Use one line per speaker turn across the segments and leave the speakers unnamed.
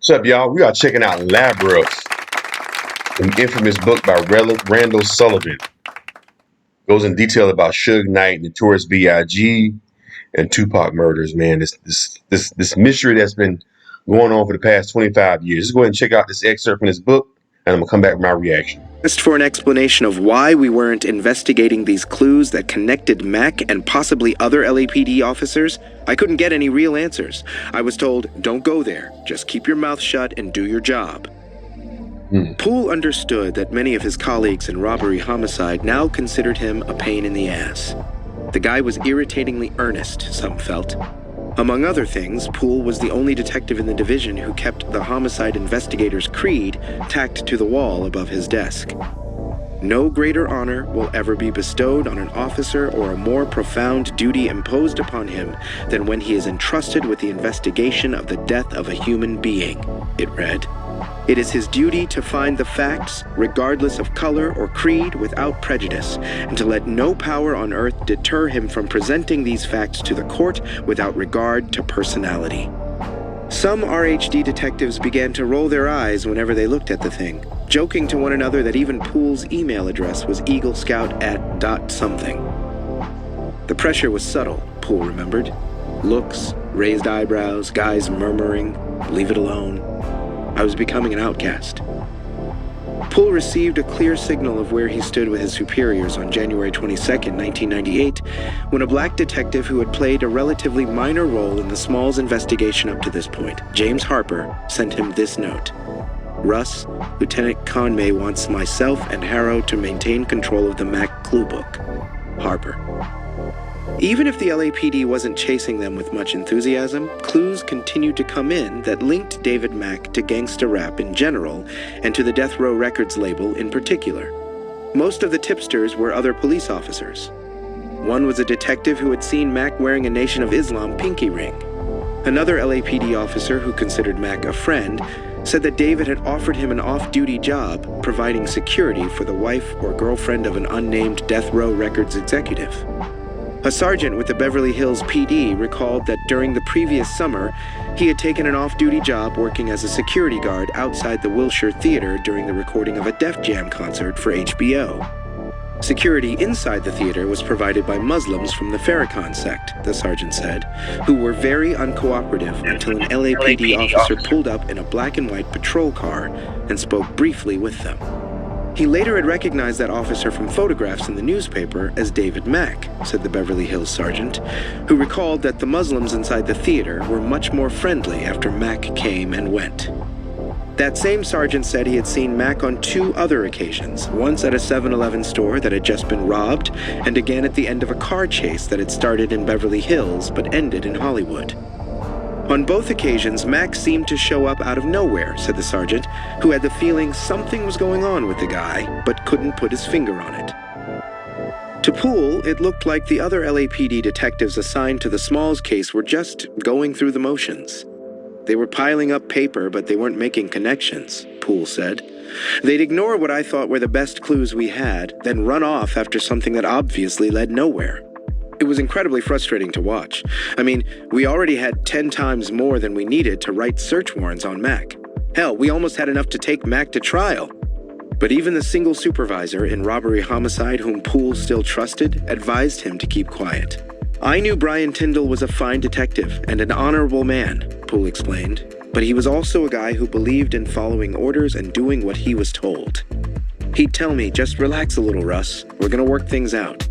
What's up, y'all? We are checking out Labyrinth, an infamous book by Randall Sullivan. Goes in detail about Suge Knight, Notorious B.I.G., and Tupac murders. Man, this mystery that's been going on for the past 25 years. Let's go ahead and check out this excerpt from this book, and I'm gonna come back with my reaction.
Just for an explanation of why we weren't investigating these clues that connected Mac and possibly other LAPD officers, I couldn't get any real answers. I was told, don't go there, just keep your mouth shut and do your job. Poole understood that many of his colleagues in robbery homicide now considered him a pain in the ass. The guy was irritatingly earnest, some felt. Among other things, Poole was the only detective in the division who kept the homicide investigator's creed tacked to the wall above his desk. No greater honor will ever be bestowed on an officer or a more profound duty imposed upon him than when he is entrusted with the investigation of the death of a human being, it read. It is his duty to find the facts, regardless of color or creed, without prejudice, and to let no power on earth deter him from presenting these facts to the court without regard to personality. Some RHD detectives began to roll their eyes whenever they looked at the thing, joking to one another that even Poole's email address was eaglescout@.something. The pressure was subtle, Poole remembered. Looks, raised eyebrows, guys murmuring, "Leave it alone." I was becoming an outcast. Poole received a clear signal of where he stood with his superiors on January 22, 1998, when a black detective who had played a relatively minor role in the Smalls investigation up to this point, James Harper, sent him this note. Russ, Lieutenant Conway wants myself and Harrow to maintain control of the Mac clue book. Harper. Even if the LAPD wasn't chasing them with much enthusiasm, clues continued to come in that linked David Mack to gangsta rap in general and to the Death Row Records label in particular. Most of the tipsters were other police officers. One was a detective who had seen Mack wearing a Nation of Islam pinky ring. Another LAPD officer who considered Mack a friend said that David had offered him an off-duty job providing security for the wife or girlfriend of an unnamed Death Row Records executive. A sergeant with the Beverly Hills PD recalled that during the previous summer, he had taken an off-duty job working as a security guard outside the Wilshire Theater during the recording of a Def Jam concert for HBO. Security inside the theater was provided by Muslims from the Farrakhan sect, the sergeant said, who were very uncooperative until an LAPD officer pulled up in a black and white patrol car and spoke briefly with them. He later had recognized that officer from photographs in the newspaper as David Mack, said the Beverly Hills sergeant, who recalled that the Muslims inside the theater were much more friendly after Mack came and went. That same sergeant said he had seen Mack on 2 other occasions, once at a 7-Eleven store that had just been robbed, and again at the end of a car chase that had started in Beverly Hills but ended in Hollywood. On both occasions, Mack seemed to show up out of nowhere, said the sergeant, who had the feeling something was going on with the guy, but couldn't put his finger on it. To Poole, it looked like the other LAPD detectives assigned to the Smalls case were just going through the motions. They were piling up paper, but they weren't making connections, Poole said. They'd ignore what I thought were the best clues we had, then run off after something that obviously led nowhere. It was incredibly frustrating to watch. I mean, we already had 10 times more than we needed to write search warrants on Mac. Hell, we almost had enough to take Mac to trial. But even the single supervisor in robbery homicide whom Poole still trusted advised him to keep quiet. I knew Brian Tyndall was a fine detective and an honorable man, Poole explained, but he was also a guy who believed in following orders and doing what he was told. He'd tell me, just relax a little, Russ. We're gonna work things out.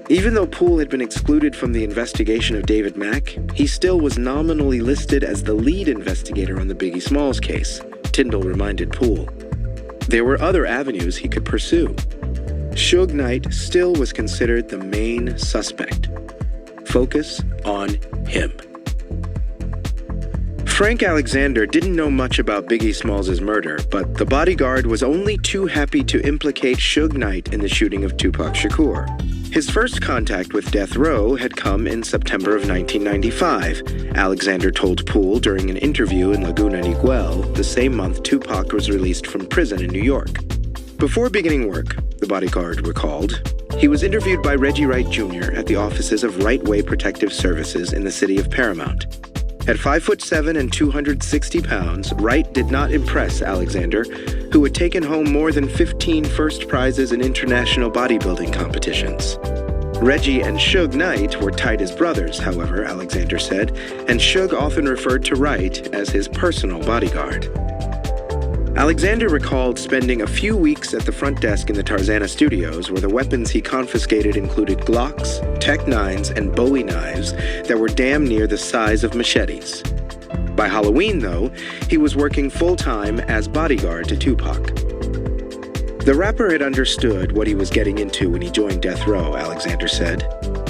Even though Poole had been excluded from the investigation of David Mack, he still was nominally listed as the lead investigator on the Biggie Smalls case, Tyndall reminded Poole. There were other avenues he could pursue. Suge Knight still was considered the main suspect. Focus on him. Frank Alexander didn't know much about Biggie Smalls' murder, but the bodyguard was only too happy to implicate Suge Knight in the shooting of Tupac Shakur. His first contact with Death Row had come in September of 1995, Alexander told Poole during an interview in Laguna Niguel, the same month Tupac was released from prison in New York. Before beginning work, the bodyguard recalled, he was interviewed by Reggie Wright Jr. at the offices of Right Way Protective Services in the city of Paramount. At 5'7" and 260 pounds, Wright did not impress Alexander, who had taken home more than 15 first prizes in international bodybuilding competitions. Reggie and Suge Knight were tight as brothers, however, Alexander said, and Suge often referred to Wright as his personal bodyguard. Alexander recalled spending a few weeks at the front desk in the Tarzana studios, where the weapons he confiscated included Glocks, Tech-9s, and Bowie knives that were damn near the size of machetes. By Halloween, though, he was working full-time as bodyguard to Tupac. The rapper had understood what he was getting into when he joined Death Row, Alexander said.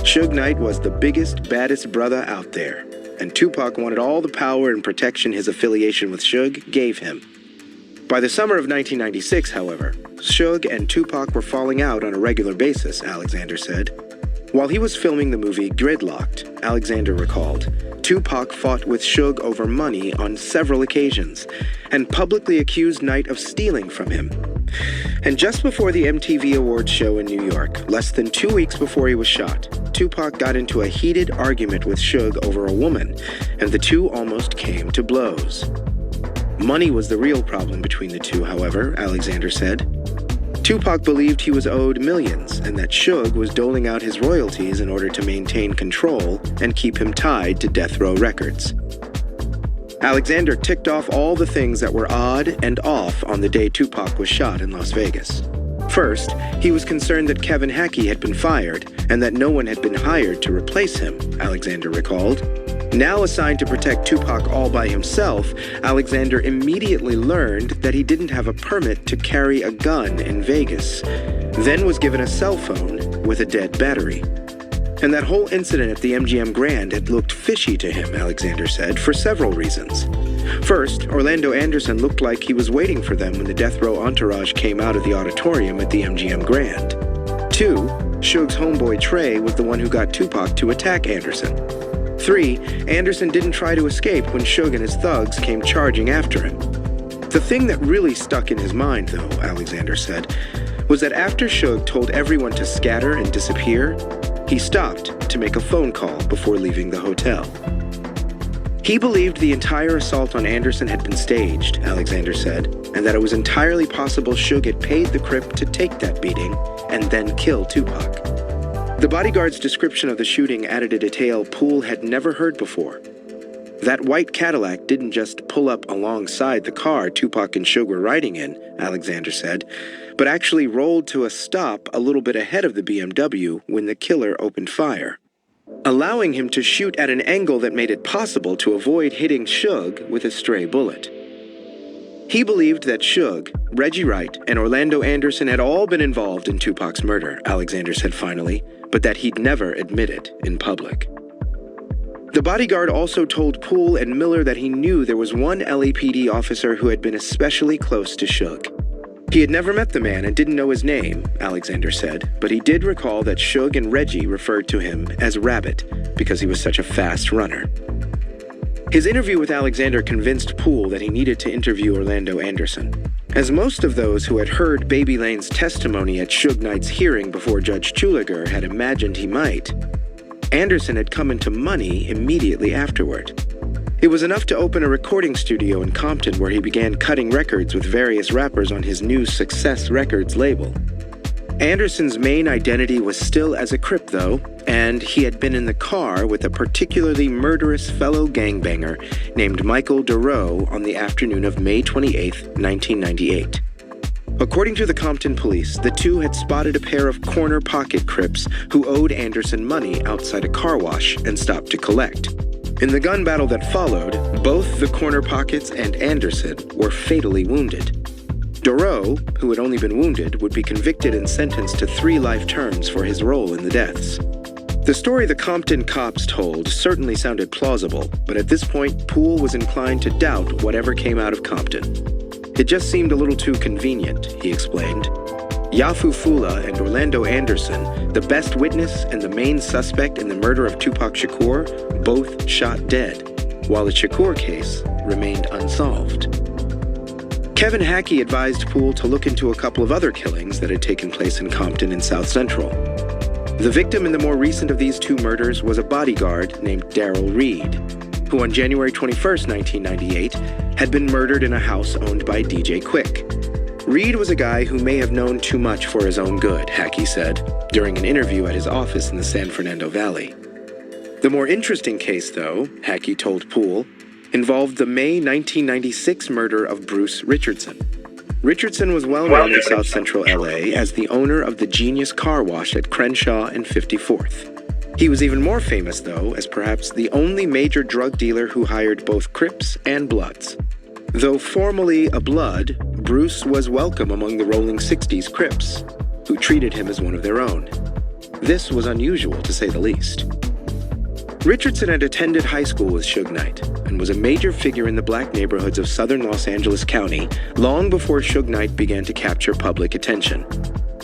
Suge Knight was the biggest, baddest brother out there, and Tupac wanted all the power and protection his affiliation with Suge gave him. By the summer of 1996, however, Suge and Tupac were falling out on a regular basis, Alexander said. While he was filming the movie Gridlocked, Alexander recalled, Tupac fought with Suge over money on several occasions, and publicly accused Knight of stealing from him. And just before the MTV Awards show in New York, less than 2 weeks before he was shot, Tupac got into a heated argument with Suge over a woman, and the two almost came to blows. Money was the real problem between the two, however, Alexander said. Tupac believed he was owed millions, and that Suge was doling out his royalties in order to maintain control and keep him tied to Death Row Records. Alexander ticked off all the things that were odd and off on the day Tupac was shot in Las Vegas. First, he was concerned that Kevin Hackey had been fired and that no one had been hired to replace him, Alexander recalled. Now assigned to protect Tupac all by himself, Alexander immediately learned that he didn't have a permit to carry a gun in Vegas, then was given a cell phone with a dead battery. And that whole incident at the MGM Grand had looked fishy to him, Alexander said, for several reasons. First, Orlando Anderson looked like he was waiting for them when the Death Row entourage came out of the auditorium at the MGM Grand. Two, Suge's homeboy Trey was the one who got Tupac to attack Anderson. 3, Anderson didn't try to escape when Suge and his thugs came charging after him. The thing that really stuck in his mind, though, Alexander said, was that after Suge told everyone to scatter and disappear, he stopped to make a phone call before leaving the hotel. He believed the entire assault on Anderson had been staged, Alexander said, and that it was entirely possible Suge had paid the Crip to take that beating and then kill Tupac. The bodyguard's description of the shooting added a detail Poole had never heard before. That white Cadillac didn't just pull up alongside the car Tupac and Suge were riding in, Alexander said, but actually rolled to a stop a little bit ahead of the BMW when the killer opened fire, allowing him to shoot at an angle that made it possible to avoid hitting Suge with a stray bullet. He believed that Suge, Reggie Wright, and Orlando Anderson had all been involved in Tupac's murder, Alexander said finally, but that he'd never admit it in public. The bodyguard also told Poole and Miller that he knew there was one LAPD officer who had been especially close to Suge. He had never met the man and didn't know his name, Alexander said, but he did recall that Suge and Reggie referred to him as Rabbit because he was such a fast runner. His interview with Alexander convinced Poole that he needed to interview Orlando Anderson, as most of those who had heard Baby Lane's testimony at Suge Knight's hearing before Judge Chuliger had imagined he might. Anderson had come into money immediately afterward. It was enough to open a recording studio in Compton where he began cutting records with various rappers on his new Success Records label. Anderson's main identity was still as a Crip, though, and he had been in the car with a particularly murderous fellow gangbanger named Michael Dorough on the afternoon of May 28, 1998. According to the Compton police, the two had spotted a pair of corner pocket Crips who owed Anderson money outside a car wash and stopped to collect. In the gun battle that followed, both the corner pockets and Anderson were fatally wounded. Dorough, who had only been wounded, would be convicted and sentenced to 3 life terms for his role in the deaths. The story the Compton cops told certainly sounded plausible, but at this point, Poole was inclined to doubt whatever came out of Compton. It just seemed a little too convenient, he explained. Yafu Fula and Orlando Anderson, the best witness and the main suspect in the murder of Tupac Shakur, both shot dead, while the Shakur case remained unsolved. Kevin Hackey advised Poole to look into a couple of other killings that had taken place in Compton and South Central. The victim in the more recent of these 2 murders was a bodyguard named Darrell Reed. who on January 21st, 1998, had been murdered in a house owned by DJ Quick. Reed was a guy who may have known too much for his own good, Hackey said, during an interview at his office in the San Fernando Valley. The more interesting case, though, Hackey told Poole, involved the May 1996 murder of Bruce Richardson. Richardson was well known in South Central LA as the owner of the Genius Car Wash at Crenshaw and 54th. He was even more famous, though, as perhaps the only major drug dealer who hired both Crips and Bloods. Though formally a Blood, Bruce was welcome among the Rolling 60s Crips, who treated him as one of their own. This was unusual, to say the least. Richardson had attended high school with Suge Knight and was a major figure in the black neighborhoods of southern Los Angeles County long before Suge Knight began to capture public attention.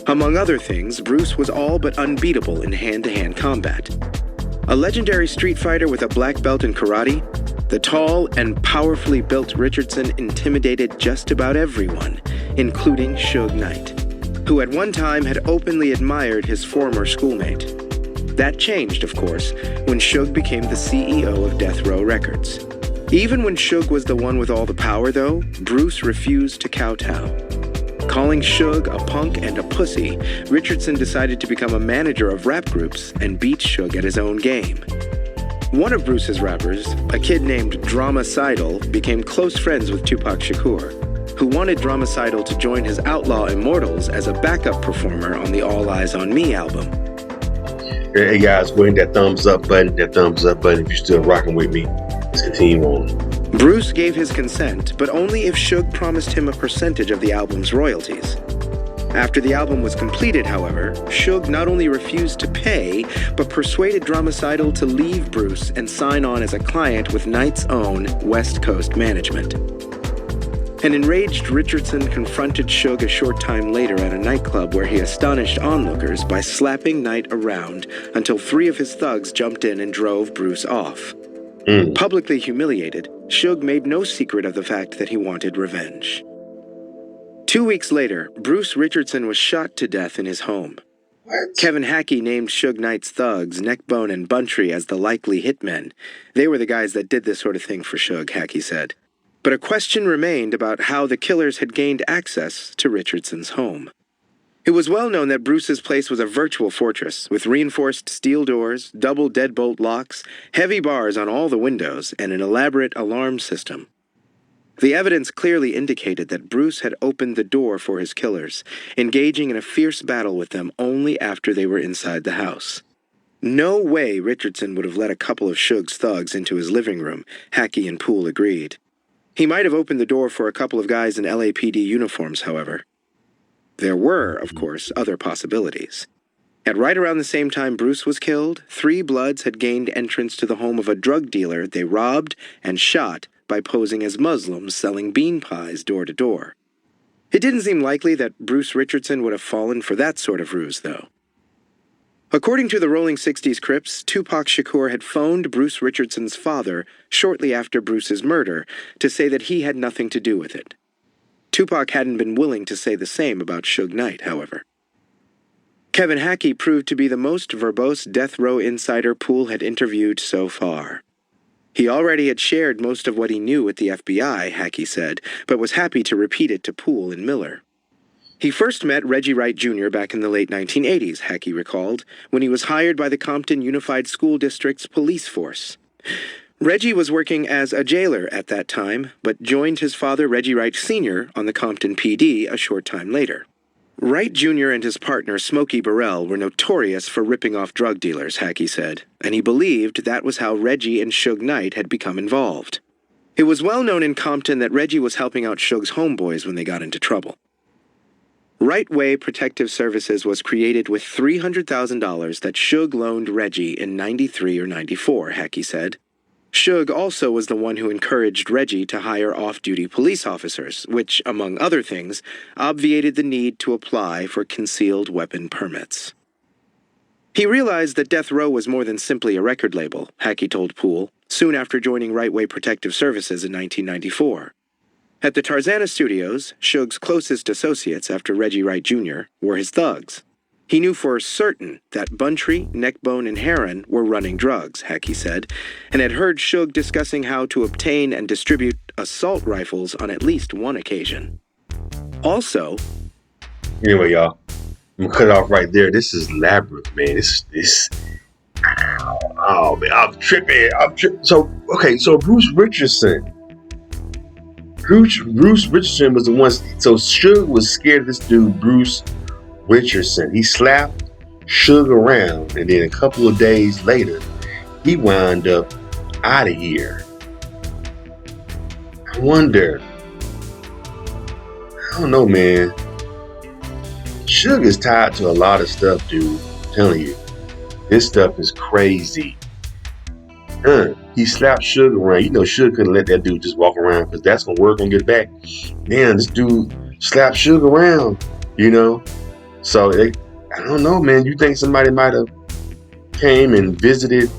Among other things, Bruce was all but unbeatable in hand-to-hand combat. A legendary street fighter with a black belt in karate, the tall and powerfully built Richardson intimidated just about everyone, including Suge Knight, who at one time had openly admired his former schoolmate. That changed, of course, when Suge became the CEO of Death Row Records. Even when Suge was the one with all the power, though, Bruce refused to kowtow. Calling Suge a punk and a pussy, Richardson decided to become a manager of rap groups and beat Suge at his own game. One of Bruce's rappers, a kid named Dramacidal, became close friends with Tupac Shakur, who wanted Dramacidal to join his Outlaw Immortals as a backup performer on the All Eyes on Me album.
Hey guys, go ahead and that thumbs up button if you're still rocking with me. Let's continue on.
Bruce gave his consent, but only if Suge promised him a percentage of the album's royalties. After the album was completed, however, Suge not only refused to pay, but persuaded Dramacidal to leave Bruce and sign on as a client with Knight's own West Coast management. An enraged Richardson confronted Suge a short time later at a nightclub where he astonished onlookers by slapping Knight around until 3 of his thugs jumped in and drove Bruce off. Publicly humiliated, Suge made no secret of the fact that he wanted revenge. 2 weeks later, Bruce Richardson was shot to death in his home. Kevin Hackey named Suge Knight's thugs, Neckbone and Buntry, as the likely hitmen. They were the guys that did this sort of thing for Suge, Hackey said. But a question remained about how the killers had gained access to Richardson's home. It was well known that Bruce's place was a virtual fortress, with reinforced steel doors, double deadbolt locks, heavy bars on all the windows, and an elaborate alarm system. The evidence clearly indicated that Bruce had opened the door for his killers, engaging in a fierce battle with them only after they were inside the house. No way Richardson would have let a couple of Suge's thugs into his living room, Hackey and Poole agreed. He might have opened the door for a couple of guys in LAPD uniforms, however. There were, of course, other possibilities. At right around the same time Bruce was killed, 3 Bloods had gained entrance to the home of a drug dealer they robbed and shot by posing as Muslims selling bean pies door to door. It didn't seem likely that Bruce Richardson would have fallen for that sort of ruse, though. According to the Rolling 60s Crips, Tupac Shakur had phoned Bruce Richardson's father shortly after Bruce's murder to say that he had nothing to do with it. Tupac hadn't been willing to say the same about Suge Knight, however. Kevin Hackey proved to be the most verbose death row insider Poole had interviewed so far. He already had shared most of what he knew with the FBI, Hackey said, but was happy to repeat it to Poole and Miller. He first met Reggie Wright Jr. back in the late 1980s, Hackey recalled, when he was hired by the Compton Unified School District's police force. Reggie was working as a jailer at that time, but joined his father Reggie Wright Sr. on the Compton PD a short time later. Wright Jr. and his partner Smokey Burrell were notorious for ripping off drug dealers, Hackey said, and he believed that was how Reggie and Suge Knight had become involved. It was well known in Compton that Reggie was helping out Suge's homeboys when they got into trouble. Right Way Protective Services was created with $300,000 that Suge loaned Reggie in '93 or '94, Hackey said. Suge also was the one who encouraged Reggie to hire off-duty police officers, which, among other things, obviated the need to apply for concealed weapon permits. He realized that Death Row was more than simply a record label, Hackey told Poole, soon after joining Right Way Protective Services in 1994. At the Tarzana Studios, Suge's closest associates after Reggie Wright Jr. were his thugs. He knew for certain that Buntry, Neckbone, and Heron were running drugs, heck, he said, and had heard Suge discussing how to obtain and distribute assault rifles on at least one occasion. Also,
anyway, y'all, I'm gonna cut it off right there. This is Labyrinth, man. This. Oh man, I'm tripping. So okay, so Bruce Richardson was the one. So Suge was scared of this dude, Bruce Richardson. He slapped Suge around, and then a couple of days later, he wound up out of here. I wonder. I don't know, man. Suge is tied to a lot of stuff, dude. I'm telling you, this stuff is crazy. He slapped Suge around. You know, Suge couldn't let that dude just walk around because that's gonna work on get back. Man, this dude slapped Suge around. You know, so I don't know, man. You think somebody might have came and visited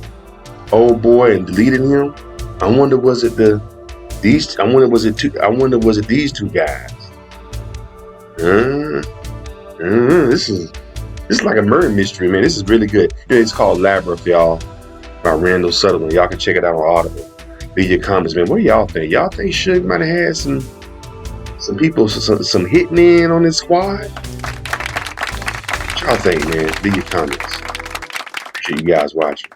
old boy and deleted him? I wonder was it these two guys? This is like a murder mystery, man. This is really good. It's called Labyrinth, y'all, by Randall Sutherland. Y'all can check it out on Audible. Leave your comments, man. What do y'all think? Y'all think Suge might have had some people, some hitmen on his squad? What y'all think, man? Leave your comments. Appreciate you guys watching.